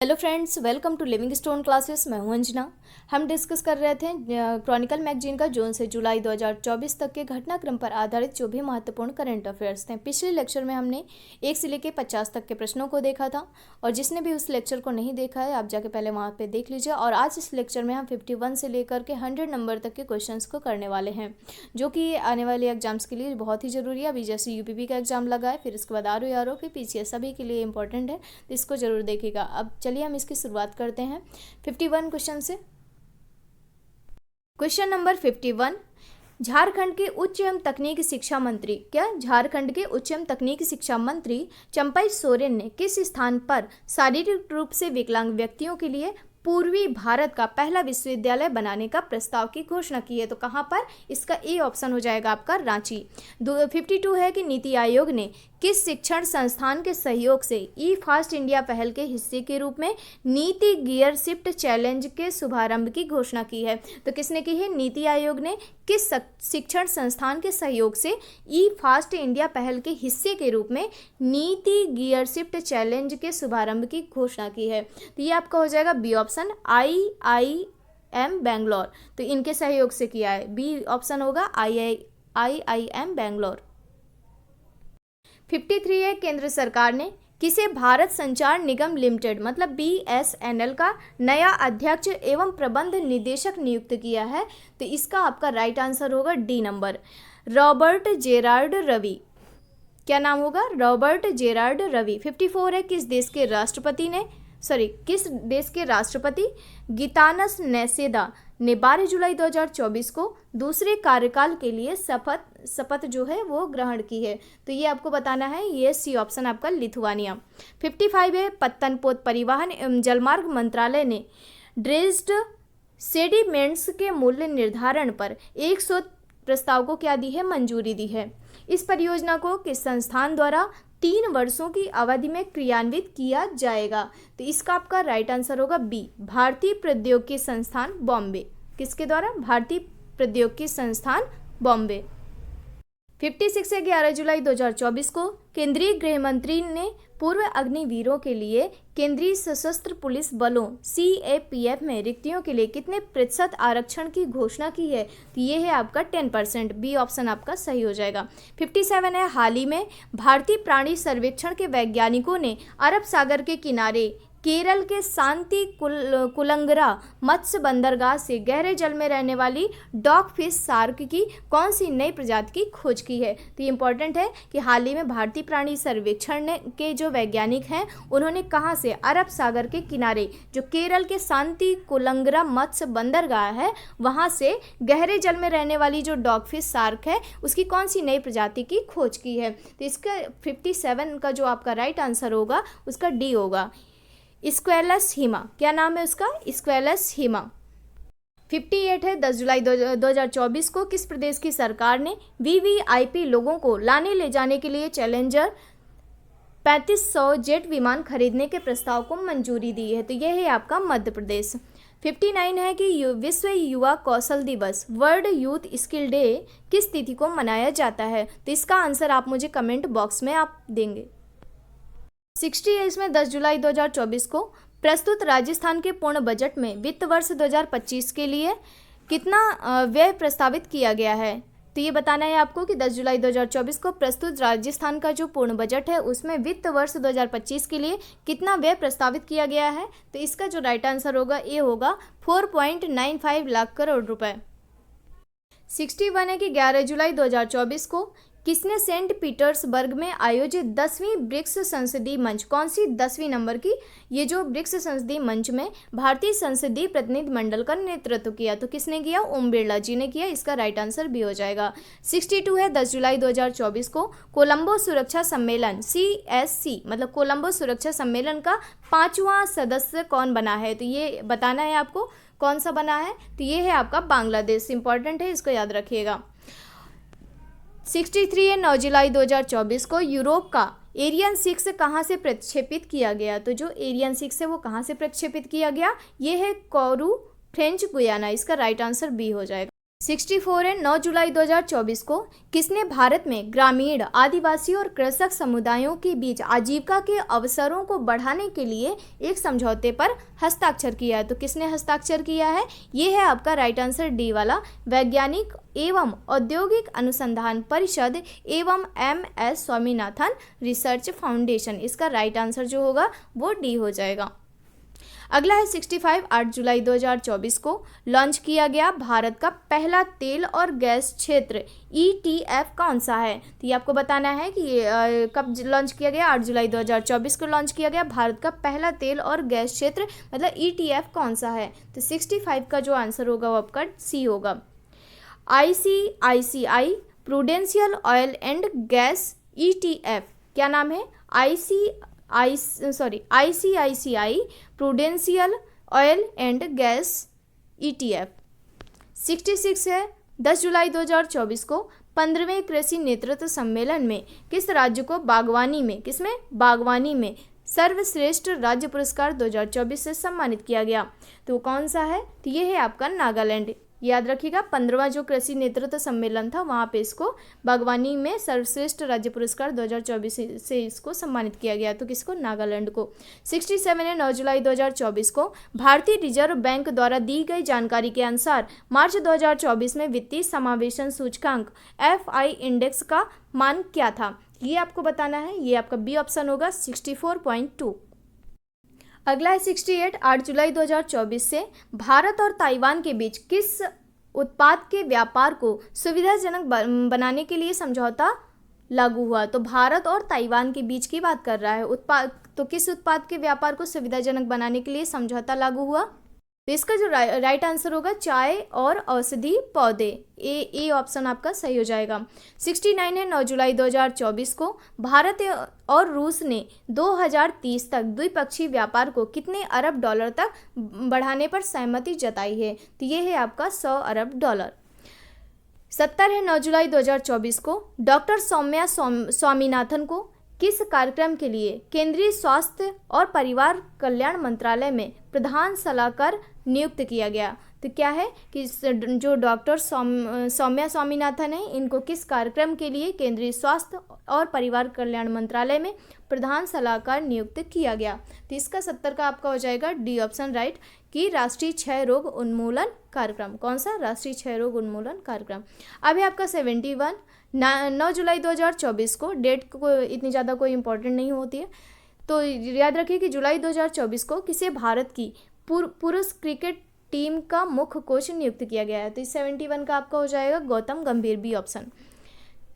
Hello friends, welcome to living stone classes. मैं हूं अंजना। हम डिस्कस कर रहे थे क्रॉनिकल मैगजीन का जून से जुलाई 2024 तक के घटनाक्रम पर आधारित जो भी महत्वपूर्ण करंट अफेयर्स थे। पिछले लेक्चर में हमने 1 से लेकर 50 तक के प्रश्नों को देखा था, और जिसने भी उस लेक्चर को नहीं देखा है आप जाके पहले वहाँ पे देख लीजिए। और आज इस लेक्चर में हम 51 से लेकर के 100 नंबर तक के क्वेश्चन को करने वाले हैं, जो कि आने वाले एग्जाम्स के लिए बहुत ही ज़रूरी है। अभी जैसे यूपीपी का एग्जाम लगा है, फिर इसके बाद आरओ के पीसीएस सभी के लिए इंपॉर्टेंट है, तो इसको जरूर देखिएगा। अब चलिए हम इसकी शुरुआत करते हैं 51 क्वेश्चन से। क्वेश्चन नंबर 51, झारखंड के उच्च एवं तकनीकी शिक्षा मंत्री झारखंड के उच्च एवं तकनीकी शिक्षा मंत्री चंपई सोरेन ने किस स्थान पर शारीरिक रूप से विकलांग व्यक्तियों के लिए पूर्वी भारत का पहला विश्वविद्यालय बनाने का प्रस्ताव की घोषणा की है? तो कहाँ पर? इसका ए ऑप्शन हो जाएगा आपका रांची। 52 है कि नीति आयोग ने किस शिक्षण संस्थान के सहयोग से ई फास्ट इंडिया पहल के हिस्से के रूप में नीति गियर शिफ्ट चैलेंज के शुभारंभ की घोषणा की है? तो किसने की है? नीति आयोग ने किस शिक्षण संस्थान के सहयोग से ई फास्ट इंडिया पहल के हिस्से के रूप में नीति गियर शिफ्ट चैलेंज के शुभारंभ की घोषणा की है? तो ये आपका हो जाएगा बी ऑप्शन, IIM बेंगलोर। तो इनके सहयोग से किया है, बी ऑप्शन होगा IIM बेंगलोर। 53 है, केंद्र सरकार ने किसे भारत संचार निगम लिमिटेड मतलब BSNL का नया अध्यक्ष एवं प्रबंध निदेशक नियुक्त किया है? तो इसका आपका राइट आंसर होगा D number, Robert Gerard Ravi. क्या नाम होगा? Robert Gerard Ravi. 54 है, किस देश के राष्ट्रपति गीतानस नेसेदा ने 12 जुलाई 2024 को दूसरे कार्यकाल के लिए शपथ जो है वो ग्रहण की है? तो ये आपको बताना है, ये सी ऑप्शन आपका लिथुआनिया। 55 है, पत्तनपोत परिवहन एवं जलमार्ग मंत्रालय ने ड्रेज्ड सेडिमेंट्स के मूल्य निर्धारण पर 100 प्रस्ताव को क्या दी है? मंजूरी दी है। इस परियोजना को किस संस्थान द्वारा 3 वर्षों की अवधि में क्रियान्वित किया जाएगा? तो इसका आपका राइट आंसर होगा बी, भारतीय प्रौद्योगिकी संस्थान बॉम्बे। किसके द्वारा? भारतीय प्रौद्योगिकी संस्थान बॉम्बे। 56 है, 11 जुलाई 2024 को केंद्रीय गृह मंत्री ने पूर्व अग्निवीरों के लिए केंद्रीय सशस्त्र पुलिस बलों CAPF में रिक्तियों के लिए कितने प्रतिशत आरक्षण की घोषणा की है? तो ये है आपका 10%, बी ऑप्शन आपका सही हो जाएगा। 57 है, हाल ही में भारतीय प्राणी सर्वेक्षण के वैज्ञानिकों ने अरब सागर के किनारे केरल के शांति कुलंगरा मत्स्य बंदरगाह से गहरे जल में रहने वाली डॉग फिश शार्क की कौन सी नई प्रजाति की खोज की है? तो ये इंपॉर्टेंट है कि हाल ही में भारतीय प्राणी सर्वेक्षण के जो वैज्ञानिक हैं उन्होंने कहाँ से? अरब सागर के किनारे जो केरल के शांति कुलंगरा मत्स्य बंदरगाह है वहाँ से गहरे जल में रहने वाली जो डॉग फिश शार्क है उसकी कौन सी नई प्रजाति की खोज की है? तो इसका 57 का जो आपका राइट आंसर होगा उसका डी होगा, स्क्वेलस हीमा। क्या नाम है उसका? स्क्वेलस हीमा। 58 है, 10 जुलाई 2024 को किस प्रदेश की सरकार ने VVIP लोगों को लाने ले जाने के लिए चैलेंजर 3500 जेट विमान खरीदने के प्रस्ताव को मंजूरी दी है? तो यह है आपका मध्य प्रदेश। 59 है कि विश्व युवा कौशल दिवस वर्ल्ड यूथ स्किल डे किस तिथि को मनाया जाता है? तो इसका आंसर आप मुझे कमेंट बॉक्स में आप देंगे। 60 है, इसमें 10 जुलाई 2024 को प्रस्तुत राजस्थान के पूर्ण बजट में वित्त वर्ष 2025 के लिए कितना व्यय प्रस्तावित किया गया है? तो ये बताना है आपको कि 10 जुलाई 2024 को प्रस्तुत राजस्थान का जो पूर्ण बजट है उसमें वित्त वर्ष 2025 के लिए कितना व्यय प्रस्तावित किया गया है? तो इसका जो राइट आंसर होगा ये होगा 4.95 लाख करोड़ रुपए। 61 है कि 11 जुलाई 2024 को किसने सेंट पीटर्सबर्ग में आयोजित 10वीं ब्रिक्स संसदीय मंच, कौन सी 10वीं नंबर की ये जो ब्रिक्स संसदीय मंच में भारतीय संसदीय प्रतिनिधि मंडल का नेतृत्व किया? तो किसने किया? ओम बिरला जी ने किया। इसका राइट आंसर भी हो जाएगा। 62 है, 10 जुलाई 2024 को कोलंबो सुरक्षा सम्मेलन CSC मतलब कोलंबो सुरक्षा सम्मेलन का 5वां सदस्य कौन बना है? तो ये बताना है आपको कौन सा बना है? तो ये है आपका बांग्लादेश। इंपॉर्टेंट है, इसको याद रखिएगा। 63 है, 9 जुलाई 2024 को यूरोप का एरियन 6 कहाँ से प्रक्षेपित किया गया? तो जो एरियन 6 है वो कहाँ से प्रक्षेपित किया गया? ये है कोरू, फ्रेंच गुयाना। इसका राइट आंसर बी हो जाएगा। 64 है 9 जुलाई 2024 को किसने भारत में ग्रामीण, आदिवासी और कृषक समुदायों के बीच आजीविका के अवसरों को बढ़ाने के लिए एक समझौते पर हस्ताक्षर किया है? तो किसने हस्ताक्षर किया है? ये है आपका राइट आंसर डी वाला, वैज्ञानिक एवं औद्योगिक अनुसंधान परिषद एवं MS स्वामीनाथन रिसर्च फाउंडेशन। इसका राइट आंसर जो होगा वो डी हो जाएगा। अगला है 65 8 जुलाई 2024 को लॉन्च किया गया भारत का पहला तेल और गैस क्षेत्र ETF कौन सा है? तो ये आपको बताना है कि ये कब लॉन्च किया गया। 8 जुलाई 2024 को लॉन्च किया गया भारत का पहला तेल और गैस क्षेत्र, मतलब ETF कौन सा है? तो 65 का जो आंसर होगा वो आपका सी होगा। ICICI prudential oil and gas ETF क्या नाम है? ICICI prudential oil and gas ETF। 66 है 10 जुलाई 2024 को 15वें कृषि नेतृत्व सम्मेलन में किस राज्य को बागवानी में सर्वश्रेष्ठ राज्य पुरस्कार 2024 से सम्मानित किया गया? तो कौन सा है? तो ये है आपका नागालैंड। याद रखिएगा 15वां जो कृषि नेतृत्व सम्मेलन था वहाँ पे इसको बागवानी में सर्वश्रेष्ठ राज्य पुरस्कार 2024 से इसको सम्मानित किया गया। तो किसको? नागालैंड को। 67 है 9 जुलाई 2024 को भारतीय रिजर्व बैंक द्वारा दी गई जानकारी के अनुसार मार्च 2024 में वित्तीय समावेशन सूचकांक FI इंडेक्स का मान क्या था? ये आपको बताना है। ये आपका बी ऑप्शन होगा 64.2। अगला है 68 8 जुलाई 2024 से भारत और ताइवान के बीच किस उत्पाद के व्यापार को सुविधाजनक बनाने के लिए समझौता लागू हुआ? तो भारत और ताइवान के बीच की बात कर रहा है उत्पाद, तो किस उत्पाद के व्यापार को सुविधाजनक बनाने के लिए समझौता लागू हुआ? तो इसका जो राइट आंसर होगा चाय और औषधि पौधे, ए ऑप्शन आपका सही हो जाएगा। 69 है 9 जुलाई 2024 को भारत और रूस ने 2030 तक द्विपक्षीय व्यापार को कितने अरब डॉलर तक बढ़ाने पर सहमति जताई है? तो ये है आपका 100 अरब डॉलर। 70 है 9 जुलाई 2024 को डॉक्टर सौम्या स्वामीनाथन को किस कार्यक्रम के लिए केंद्रीय स्वास्थ्य और परिवार कल्याण मंत्रालय में प्रधान सलाहकार नियुक्त किया गया? तो क्या है कि जो डॉक्टर सौम्या स्वामीनाथन है इनको किस कार्यक्रम के लिए केंद्रीय स्वास्थ्य और परिवार कल्याण मंत्रालय में प्रधान सलाहकार नियुक्त किया गया? तो इसका 70 का आपका हो जाएगा डी ऑप्शन राइट कि राष्ट्रीय क्षय रोग उन्मूलन कार्यक्रम। कौन सा? राष्ट्रीय क्षय रोग उन्मूलन कार्यक्रम। अभी आपका 71 9 जुलाई 2024 को, डेट को इतनी ज़्यादा कोई इंपॉर्टेंट नहीं होती है तो याद रखिए कि जुलाई 2024 को किसे भारत की पुरुष क्रिकेट टीम का मुख्य कोच नियुक्त किया गया है? तो 71 का आपका हो जाएगा गौतम गंभीर, बी ऑप्शन।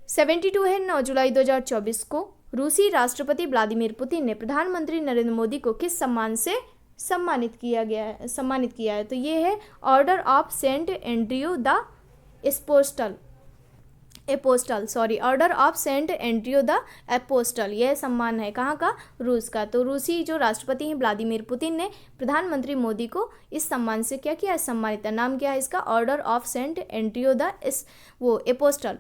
72 है 9 जुलाई 2024 को रूसी राष्ट्रपति व्लादिमीर पुतिन ने प्रधानमंत्री नरेंद्र मोदी को किस सम्मान से सम्मानित किया है? तो ये है order of Saint Andrew the order of Saint Andrew the apostle. यह सम्मान है कहाँ का? रूस का। तो रूसी जो राष्ट्रपति हैं व्लादिमीर पुतिन ने प्रधानमंत्री मोदी को इस सम्मान से क्या किया? सम्मानित। नाम क्या है इसका? Order of Saint Andrew the apostle.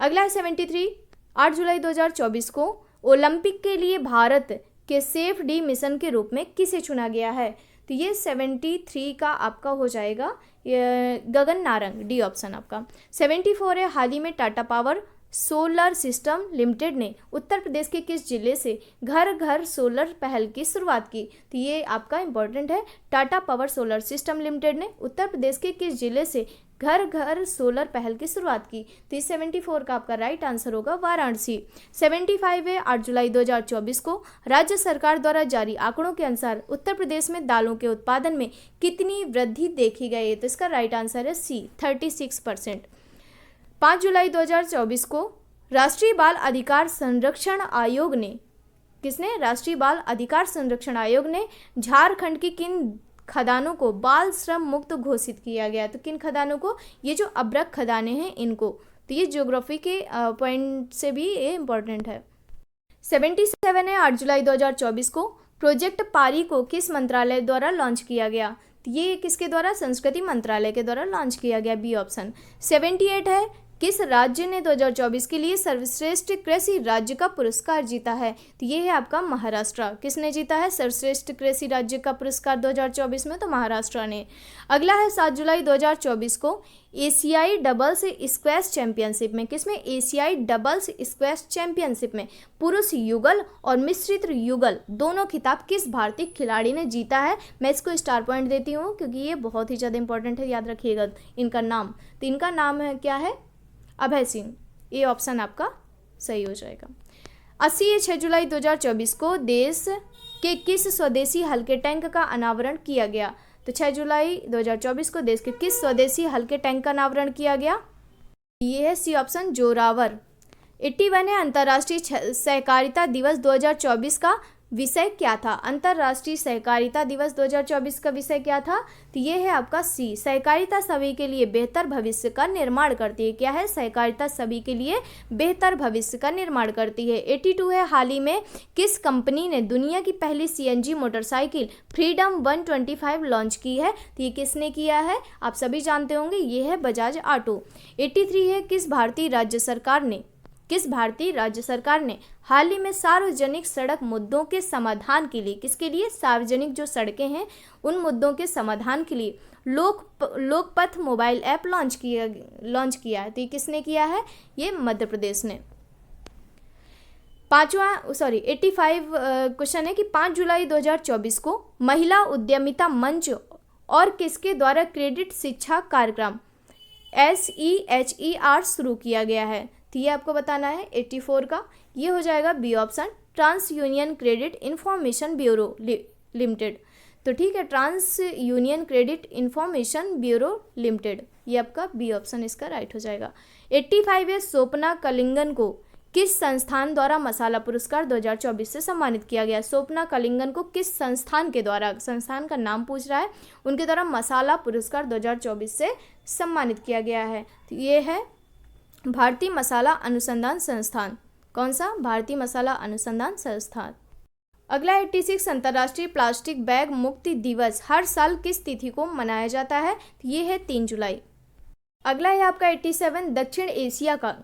अगला है 73 8 जुलाई 2024 को ओलंपिक के लिए भारत के सेफ डी मिशन के रूप में किसे चुना गया है? तो ये 73 का आपका हो जाएगा गगन नारंग, डी ऑप्शन आपका। 74 है हाल ही में Tata power solar system limited ने उत्तर प्रदेश के किस जिले से घर घर सोलर पहल की शुरुआत की? तो ये आपका इंपॉर्टेंट है। Tata power solar system limited ने उत्तर प्रदेश के किस जिले से घर घर सोलर पहल की शुरुआत की? तो इस 74 का आपका राइट आंसर होगा वाराणसी। 75 है 8 जुलाई 2024 को राज्य सरकार द्वारा जारी आंकड़ों के अनुसार उत्तर प्रदेश में दालों के उत्पादन में कितनी वृद्धि देखी गई है? तो इसका राइट आंसर है सी 36%। 5 जुलाई 2024 को राष्ट्रीय बाल अधिकार संरक्षण आयोग ने राष्ट्रीय बाल अधिकार संरक्षण आयोग ने झारखंड की किन खदानों को बाल श्रम मुक्त घोषित किया गया? तो किन खदानों को? ये जो अभ्रक खदानें हैं इनको। तो ये ज्योग्राफी के पॉइंट से भी ये इम्पोर्टेंट है। 77 है 8 जुलाई 2024 को प्रोजेक्ट पारी को किस मंत्रालय द्वारा लॉन्च किया गया? तो ये किसके द्वारा? संस्कृति मंत्रालय के द्वारा लॉन्च किया गया, बी ऑप्शन। 78 है किस राज्य ने 2024 के लिए सर्वश्रेष्ठ कृषि राज्य का पुरस्कार जीता है? तो ये है आपका महाराष्ट्र। किसने जीता है सर्वश्रेष्ठ कृषि राज्य का पुरस्कार 2024 में? तो महाराष्ट्र ने। अगला है 7 जुलाई 2024 को एशियाई डबल्स स्क्वैश चैंपियनशिप में, किसमें? एशियाई डबल्स स्क्वैश चैंपियनशिप में पुरुष युगल और मिश्रित युगल दोनों खिताब किस भारतीय खिलाड़ी ने जीता है? मैं इसको स्टार पॉइंट देती हूँ क्योंकि ये बहुत ही ज़्यादा इंपॉर्टेंट है, याद रखिएगा इनका नाम। तो इनका नाम है क्या है? अभय सिंह। ये ऑप्शन आपका सही हो जाएगा। 6 जुलाई 2024 को देश के किस स्वदेशी हल्के टैंक का अनावरण किया गया? तो 6 जुलाई 2024 को देश के किस स्वदेशी हल्के टैंक का अनावरण किया गया? ये है सी ऑप्शन, जोरावर। 81 है अंतर्राष्ट्रीय सहकारिता दिवस 2024 का विषय क्या था? अंतर्राष्ट्रीय सहकारिता दिवस 2024 का विषय क्या था? तो ये है आपका सी, सहकारिता सभी के लिए बेहतर भविष्य का निर्माण करती है। क्या है? सहकारिता सभी के लिए बेहतर भविष्य का निर्माण करती है। 82 है हाल ही में किस कंपनी ने दुनिया की पहली सीएनजी मोटरसाइकिल फ्रीडम 125 लॉन्च की है? तो ये किसने किया है? आप सभी जानते होंगे, ये है बजाज ऑटो। 83 है किस भारतीय राज्य सरकार ने हाल ही में सार्वजनिक सड़क मुद्दों के समाधान के लिए, किसके लिए? सार्वजनिक जो सड़कें हैं उन मुद्दों के समाधान के लिए लोकपथ मोबाइल ऐप लॉन्च किया है। तो ये किसने किया है? ये मध्य प्रदेश ने। 85 क्वेश्चन है कि 5 जुलाई 2024 को महिला उद्यमिता मंच और किसके द्वारा क्रेडिट शिक्षा कार्यक्रम SEHER शुरू किया गया है? तो ये आपको बताना है 84 का। ये हो जाएगा B option, TransUnion credit information bureau limited. तो ठीक है, TransUnion credit information bureau limited, ये आपका बी ऑप्शन इसका राइट हो जाएगा। 85 है स्वप्ना कलिंगन को किस संस्थान द्वारा मसाला पुरस्कार 2024 से सम्मानित किया गया? स्वप्ना कलिंगन को किस संस्थान के द्वारा, संस्थान का नाम पूछ रहा है, उनके द्वारा मसाला पुरस्कार 2024 से सम्मानित किया गया है? तो ये है भारतीय मसाला अनुसंधान संस्थान। कौन सा? भारतीय मसाला अनुसंधान संस्थान। अगला 86 अंतर्राष्ट्रीय प्लास्टिक बैग मुक्ति दिवस हर साल किस तिथि को मनाया जाता है? ये है 3 जुलाई। अगला है आपका 87 दक्षिण एशिया का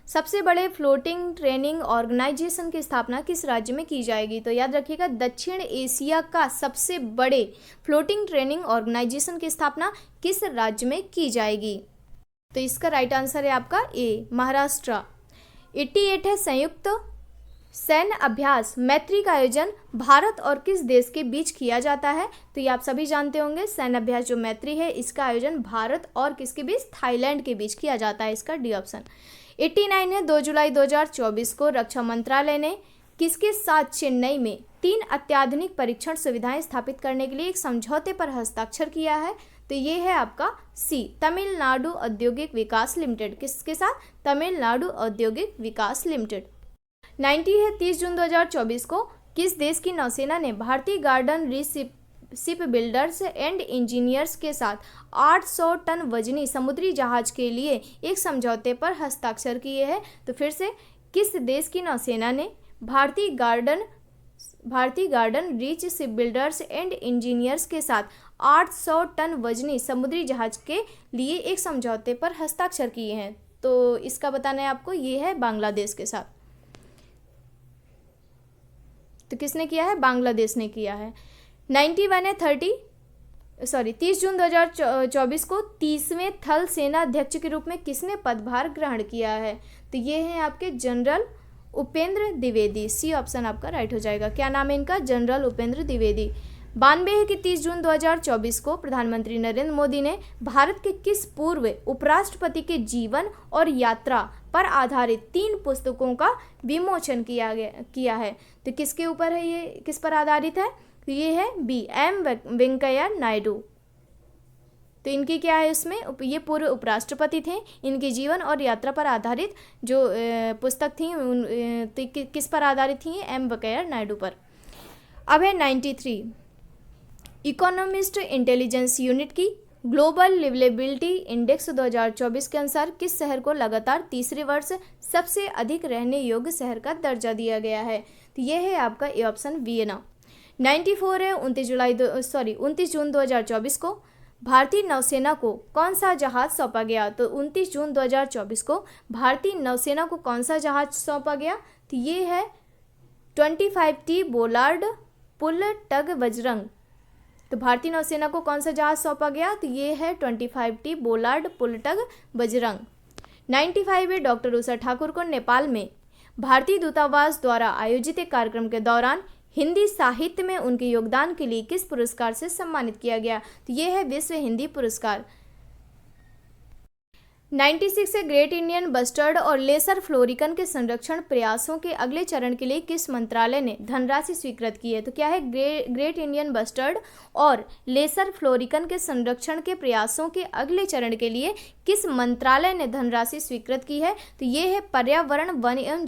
सबसे बड़े फ्लोटिंग ट्रेनिंग ऑर्गेनाइजेशन की स्थापना किस राज्य में की जाएगी? तो याद रखिएगा, दक्षिण एशिया का सबसे बड़े फ्लोटिंग ट्रेनिंग ऑर्गेनाइजेशन की स्थापना किस राज्य में की जाएगी? तो इसका राइट आंसर है आपका ए, महाराष्ट्र। 88 है संयुक्त सैन्य अभ्यास मैत्री का आयोजन भारत और किस देश के बीच किया जाता है? तो ये आप सभी जानते होंगे, सैन्य अभ्यास जो मैत्री है इसका आयोजन भारत और किसके बीच? थाईलैंड के बीच किया जाता है, इसका डी ऑप्शन। 89 है 2 जुलाई 2024 को रक्षा मंत्रालय ने किसके साथ चेन्नई में 3 अत्याधुनिक परीक्षण सुविधाएं स्थापित करने के लिए एक समझौते पर हस्ताक्षर किया है? तो ये है आपका सी, तमिलनाडु औद्योगिक विकास लिमिटेड। किसके साथ? तमिलनाडु औद्योगिक विकास लिमिटेड। 90 है 30 जून 2024 को किस देश की नौसेना ने भारतीय garden ship builders and engineers के साथ 800 टन वजनी समुद्री जहाज के लिए एक समझौते पर हस्ताक्षर किए हैं? तो फिर से किस देश की नौसेना ने भारतीय garden reach ship builders and engineers के साथ 800 टन वजनी समुद्री जहाज के लिए एक समझौते पर हस्ताक्षर किए हैं? तो इसका बताना है आपको, ये है बांग्लादेश के साथ। तो किसने किया है? बांग्लादेश ने किया है। 91 है 30 जून 2024 को 30वें थल सेना अध्यक्ष के रूप में किसने पदभार ग्रहण किया है? तो ये हैं आपके general Upendra Dwivedi. C option आपका राइट हो जाएगा। क्या नाम है इनका? जनरल उपेंद्र द्विवेदी। 92 है कि 30 जून 2024 को प्रधानमंत्री नरेंद्र मोदी ने भारत के किस पूर्व उपराष्ट्रपति के जीवन और यात्रा पर आधारित 3 पुस्तकों का विमोचन किया है? तो किसके ऊपर है ये, किस पर आधारित है? तो ये है बी, एम वेंकैया नायडू। तो इनकी क्या है इसमें? ये पूर्व उपराष्ट्रपति थे, इनके जीवन और यात्रा पर आधारित जो पुस्तक थी तो किस पर आधारित थी? एम वेंकैया नायडू पर। अब है 93 इकोनॉमिस्ट इंटेलिजेंस यूनिट की ग्लोबल लिवलेबिलिटी इंडेक्स 2024 के अनुसार किस शहर को लगातार तीसरे वर्ष सबसे अधिक रहने योग्य शहर का दर्जा दिया गया है? तो यह है आपका ए ऑप्शन, वियना। 94 है 29 जून 2024 को भारतीय नौसेना को कौन सा जहाज सौंपा गया? तो 29 जून 2024 को भारतीय नौसेना को कौन सा जहाज सौंपा गया? तो ये है 25T बोलार्ड पुल टग बजरंग। तो भारतीय नौसेना को कौन सा जहाज सौंपा गया? तो ये है 25T बोलार्ड पुल टग बजरंग। 95 है, डॉक्टर उषा ठाकुर को नेपाल में भारतीय दूतावास द्वारा आयोजित एक कार्यक्रम के दौरान हिंदी साहित्य में उनके योगदान के लिए किस पुरस्कार से सम्मानित किया गया? तो ये है विश्व हिंदी पुरस्कार। 96 है, ग्रेट इंडियन बस्टर्ड और लेसर फ्लोरिकन के संरक्षण प्रयासों के अगले चरण के लिए किस मंत्रालय ने धनराशि स्वीकृत की है? तो क्या है? ग्रेट इंडियन बस्टर्ड और लेसर फ्लोरिकन के संरक्षण के प्रयासों के अगले चरण के लिए किस मंत्रालय ने धनराशि स्वीकृत की है? तो ये है पर्यावरण वन एवं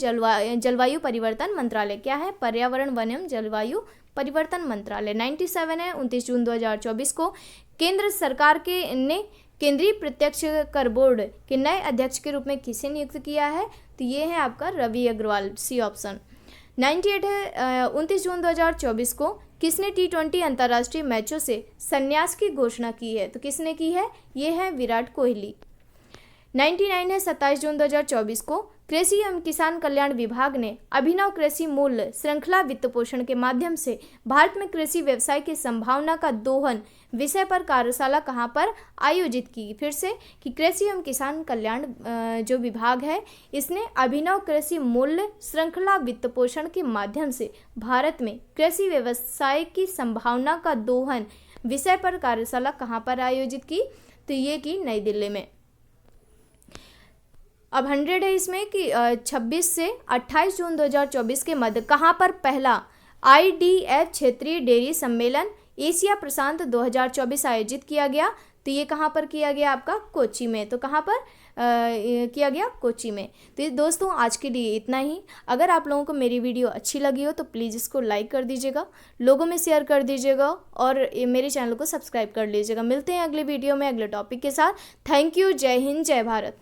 जलवायु परिवर्तन मंत्रालय। क्या है? पर्यावरण वन एवं जलवायु परिवर्तन मंत्रालय। 97 है, 29 जून 2024 को केंद्र सरकार ने केंद्रीय प्रत्यक्ष कर बोर्ड के नए अध्यक्ष के रूप में किसे नियुक्त किया है? तो ये है आपका रवि अग्रवाल, सी ऑप्शन। 98 है, 29 जून 2024 को किसने T20 अंतर्राष्ट्रीय मैचों से संन्यास की घोषणा की है? तो किसने की है? ये है विराट कोहली। 99 है, 27 जून 2024 को कृषि एवं किसान कल्याण विभाग ने अभिनव कृषि मूल्य श्रृंखला वित्त पोषण के माध्यम से भारत में कृषि व्यवसाय की संभावना का दोहन विषय पर कार्यशाला कहाँ पर आयोजित की? फिर से कि कृषि एवं किसान कल्याण जो विभाग है इसने अभिनव कृषि मूल्य श्रृंखला वित्त पोषण के माध्यम से भारत में कृषि व्यवसाय की संभावना का दोहन विषय पर कार्यशाला कहाँ पर आयोजित की? तो ये की नई दिल्ली में। अब 100 है इसमें कि 26 से 28 जून 2024 के मध्य कहाँ पर पहला IDF क्षेत्रीय डेयरी सम्मेलन एशिया प्रशांत 2024 आयोजित किया गया? तो ये कहाँ पर किया गया? आपका कोच्चि में। तो कहाँ पर किया गया? कोच्चि में। तो ये दोस्तों आज के लिए इतना ही। अगर आप लोगों को मेरी वीडियो अच्छी लगी हो तो प्लीज़ इसको लाइक कर दीजिएगा, लोगों में शेयर कर दीजिएगा और मेरे चैनल को सब्सक्राइब कर लीजिएगा। मिलते हैं अगले वीडियो में अगले टॉपिक के साथ। Thank you. जय हिंद, जय भारत।